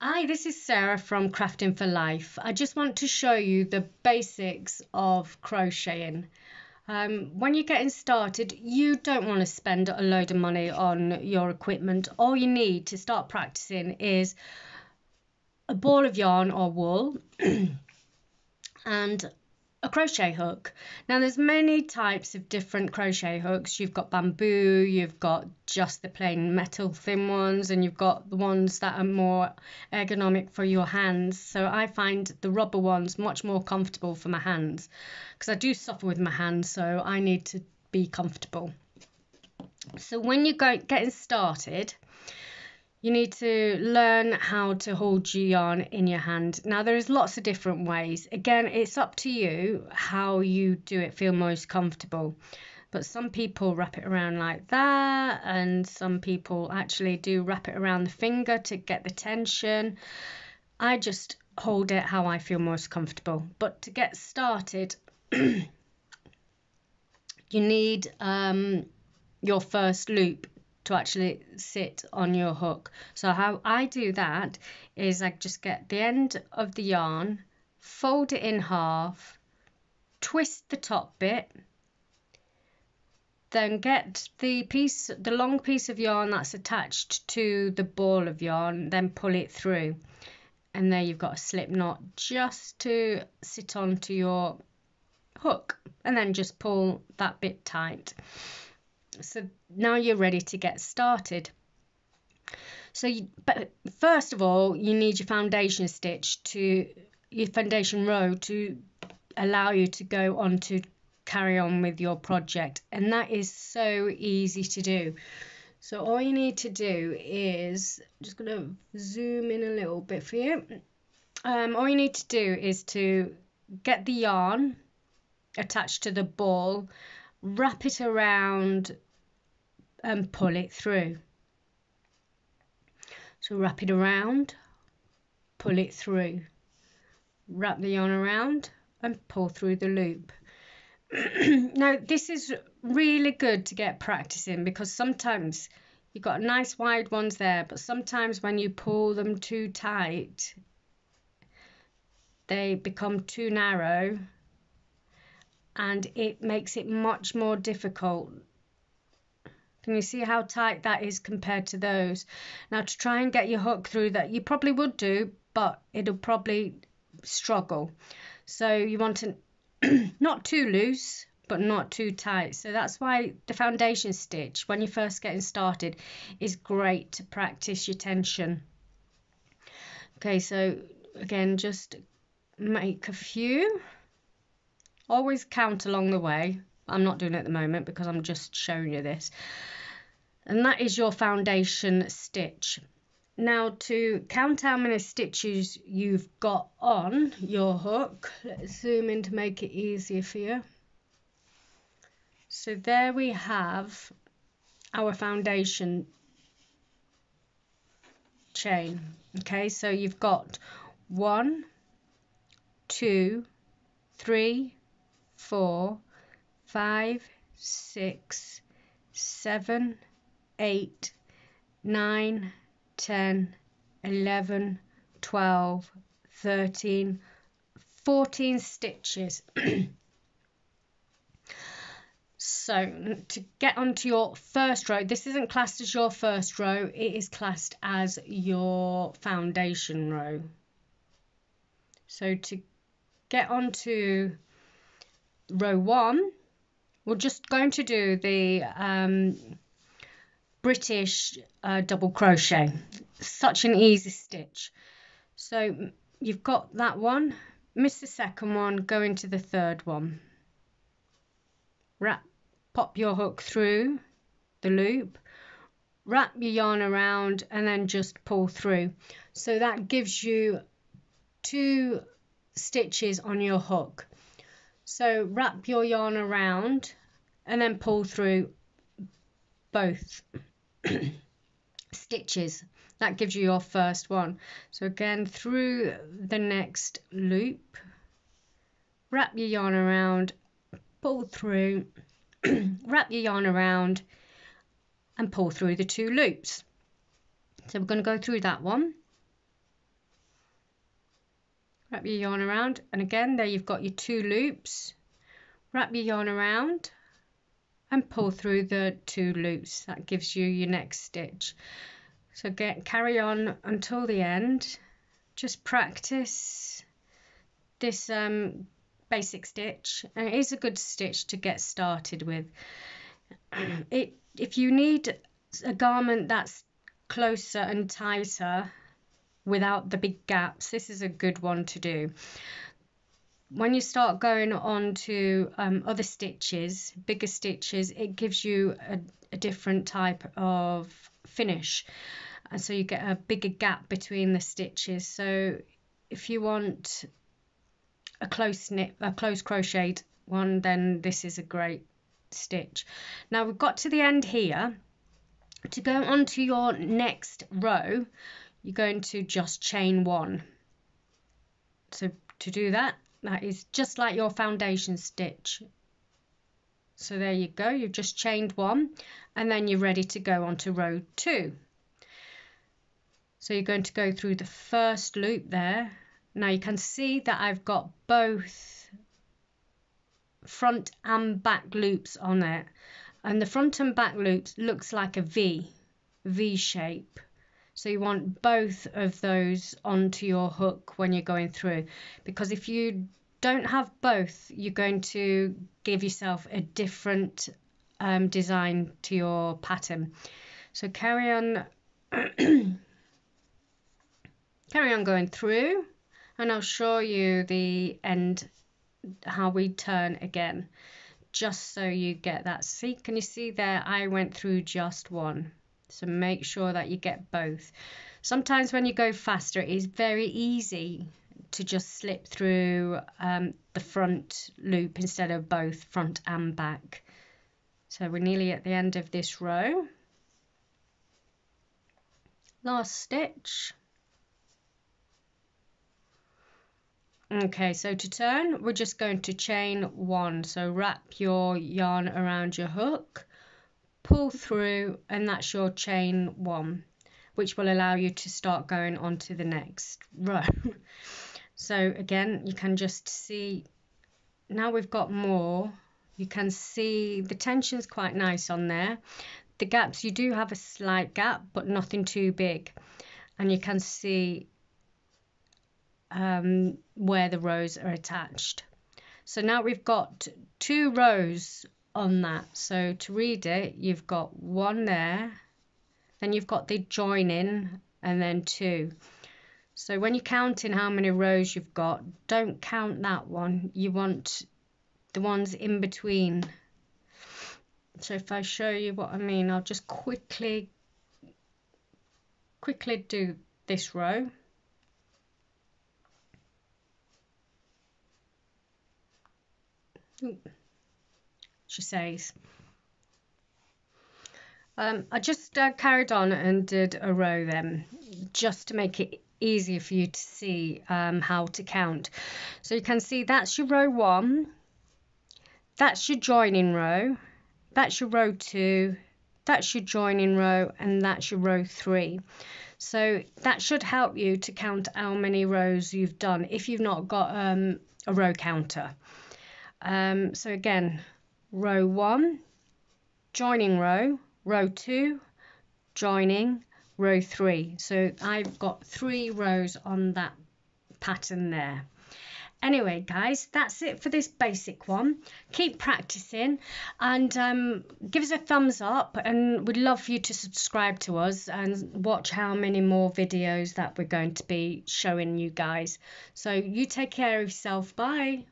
Hi, this is Sarah from Crafting for Life. I just want to show you the basics of crocheting. When you're getting started, you don't want to spend a load of money on your equipment. All you need to start practicing is a ball of yarn or wool and a crochet hook. Now there's many types of different crochet hooks. You've got bamboo, you've got just the plain metal thin ones, and you've got the ones that are more ergonomic for your hands. So I find the rubber ones much more comfortable for my hands because I do suffer with my hands, so I need to be comfortable. So when you're getting started, you need to learn how to hold your yarn in your hand. Now, there is lots of different ways. Again, it's up to you how you do it, feel most comfortable. But some people wrap it around like that, and some people actually do wrap it around the finger to get the tension. I just hold it how I feel most comfortable. But to get started, you need your first loop to actually sit on your hook. So how I do that is I just get the end of the yarn, fold it in half, twist the top bit, then get the long piece of yarn that's attached to the ball of yarn, then pull it through, and there you've got a slip knot just to sit onto your hook, and then just pull that bit tight. So now you're ready to get started. But first of all, you need your foundation row to allow you to go on to carry on with your project, and that is so easy to do. So all you need to do is, just going to zoom in a little bit for you. All you need to do is to get the yarn attached to the ball, wrap it around and pull it through. So wrap it around, pull it through, wrap the yarn around and pull through the loop. Now this is really good to get practicing, because sometimes you've got nice wide ones there, but sometimes when you pull them too tight, they become too narrow, and it makes it much more difficult. Can you see how tight that is compared to those? Now to try and get your hook through that, you probably would do, but it'll probably struggle. So you want to not too loose, but not too tight. So that's why the foundation stitch, when you're first getting started, is great to practice your tension. Okay, so again, just make a few. Always count along the way. I'm not doing it at the moment because I'm just showing you this. And that is your foundation stitch. Now to count how many stitches you've got on your hook, let's zoom in to make it easier for you. So there we have our foundation chain. Okay, so you've got 1, 2, 3, 4, 5, 6, 7, 8, 9, 10, 11, 12, 13, 14 stitches. So to get onto your first row, this isn't classed as your first row, it is classed as your foundation row. So to get onto row 1, we're just going to do the British double crochet. Such an easy stitch. So you've got that one, miss the second one, go into the third one, pop your hook through the loop, wrap your yarn around, and then just pull through. So that gives you 2 stitches on your hook. So wrap your yarn around and then pull through both stitches. That gives you your first one. So again, through the next loop, wrap your yarn around, pull through, wrap your yarn around and pull through the 2 loops. So we're going to go through that one. wrap your yarn around, and again there you've got your 2 loops. Wrap your yarn around and pull through the 2 loops. That gives you your next stitch. So carry on until the end. Just practice this basic stitch, and it is a good stitch to get started with. If you need a garment that's closer and tighter without the big gaps, this is a good one to do. When you start going on to other stitches, bigger stitches, it gives you a different type of finish, and so you get a bigger gap between the stitches. So if you want a close crocheted one, then this is a great stitch. Now we've got to the end here. To go on to your next row, you're going to just chain 1. So to do that, that is just like your foundation stitch. So there you go, you've just chained 1, and then you're ready to go on to row 2. So you're going to go through the first loop there. Now you can see that I've got both front and back loops on it, and the front and back loops looks like a V shape. So you want both of those onto your hook when you're going through, because if you don't have both, you're going to give yourself a different design to your pattern. So carry on carry on going through, and I'll show you the end, how we turn again, just so you get that. See, can you see there I went through just 1? So make sure that you get both. Sometimes when you go faster, it is very easy to just slip through the front loop instead of both front and back. So we're nearly at the end of this row. Last stitch. Okay, so to turn, we're just going to chain 1. So wrap your yarn around your hook, pull through, and that's your chain 1, which will allow you to start going on to the next row. So again, you can just see, now we've got more, you can see the tension's quite nice on there. The gaps, you do have a slight gap, but nothing too big, and you can see where the rows are attached. So now we've got 2 rows on that. So to read it, you've got 1 there, then you've got the joining, and then 2. So when you're counting how many rows you've got, don't count that one, you want the ones in between. So if I show you what I mean, I'll just quickly do this row. She says. I just carried on and did a row then, just to make it easier for you to see how to count. So you can see that's your row 1, that's your joining row, that's your row 2, that's your joining row, and that's your row 3. So that should help you to count how many rows you've done if you've not got a row counter. So again, row 1, joining row, row 2, joining, row 3. So I've got 3 rows on that pattern there. Anyway guys, that's it for this basic one. Keep practicing, and give us a thumbs up, and we'd love for you to subscribe to us and watch how many more videos that we're going to be showing you guys. So you take care of yourself. Bye.